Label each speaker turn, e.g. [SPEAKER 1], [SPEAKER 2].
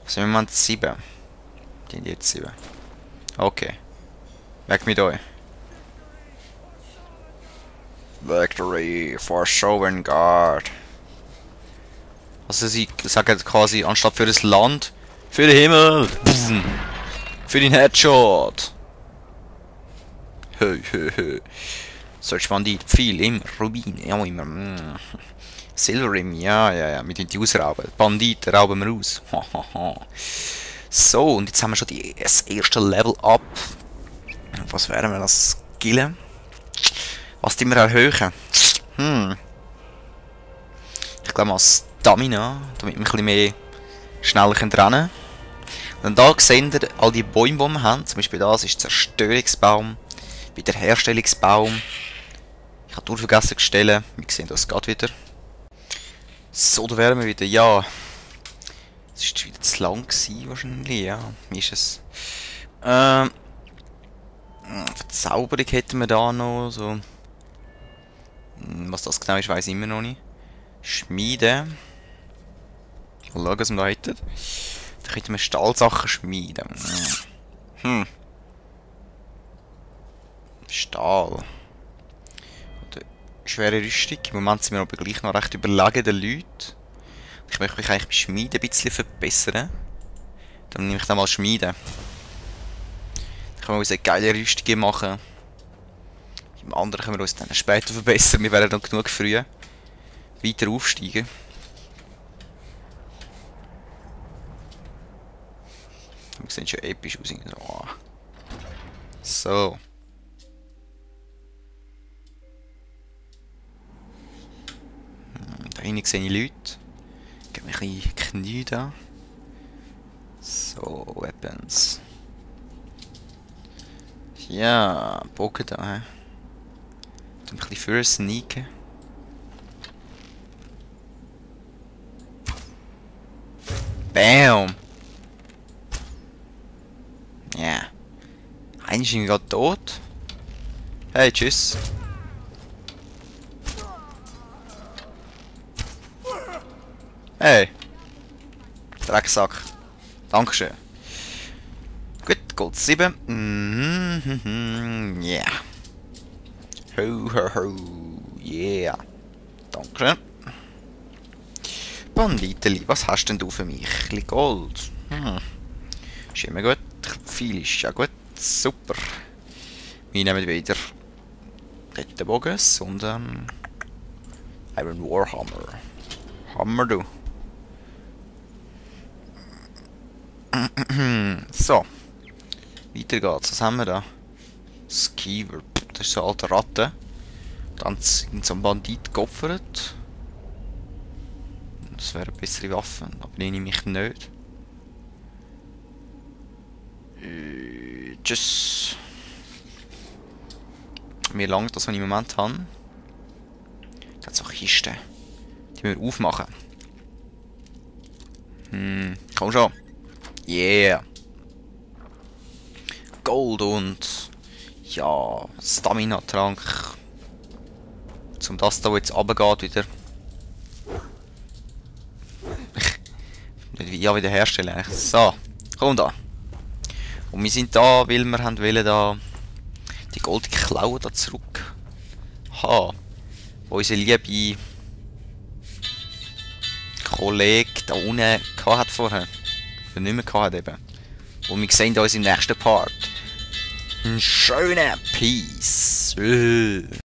[SPEAKER 1] Also im Moment 7. Die haben jetzt 7. Okay. Weg mit euch. Victory for Sovngarde. Also sie sagen quasi, anstatt für das Land, für den Himmel. Pfff. Für den Headshot. Hö, hö, hö. Solch Bandit, Pfeil, immer, Rubin, ja immer. Silverim, ja, mit den ausrauben. Banditen rauben wir aus. So, und jetzt haben wir schon das erste Level up. Was werden wir das skillen? Was die wir erhöhen? Ich glaube mal Stamina, damit wir ein bisschen mehr schneller rennen können. Und da seht ihr all die Bäume, die wir haben. Zum Beispiel das ist Zerstörungsbaum, Wiederherstellungsbaum. Ich habe vergessen zu stellen. Wir sehen, das geht wieder. So, da wären wir wieder. Ja. Es war wieder zu lang gewesen, wahrscheinlich. Ja, wie ist es? Verzauberung hätten wir da noch. So. Was das genau ist, weiß ich immer noch nicht. Schmieden. Mal schauen, was wir da hätten. Da könnten wir Stahlsachen schmieden. Stahl. Oder schwere Rüstung. Im Moment sind wir aber gleich noch recht überlegen, den Leuten. Ich möchte mich eigentlich beim Schmieden ein bisschen verbessern. Dann nehme ich dann mal Schmieden. Dann können wir uns eine geile Rüstung machen. Im anderen können wir uns dann später verbessern. Wir werden dann genug früh weiter aufsteigen. Wir sehen schon episch aus. So. Da hinten sehe ich Leute. Gib mir ein bisschen Knie da. So, Weapons. Ja, Bogen da. Ein bisschen für sneaken. Bam! Ja. Yeah. Einer ist gerade tot. Hey, tschüss. Hey. Drecksack. Dankeschön. Gut, Gold 7. Yeah. Ho, ho, ho. Yeah. Danke. Banditeli, was hast denn du für mich? Ein bisschen Gold. Ist immer gut. Viel ist ja gut. Super. Wir nehmen wieder den Bogen, sondern Iron Warhammer. Hammer du. So. Weiter geht's. Was haben wir da? Skeever. Das ist so eine alte Ratte. Dann sind so ein Bandit geopfert. Das wäre eine bessere Waffe, aber die nehme ich nicht. Tschüss. Mir langt das, was ich im Moment habe. Da hat es auch Kisten. Die müssen wir aufmachen. Komm schon. Yeah. Gold und ja, Stamina-Trank. Zum das da, wo jetzt runtergeht wieder. Nicht ja wieder herstellen eigentlich. So, komm da. Und wir sind da, weil wir haben wollen da die goldige Klaue da zurück haben. Wo unser liebe Kollege da unten hat vorher. Oder nicht mehr gehabt eben. Und wir sehen uns im nächsten Part. Ein schöner Peace.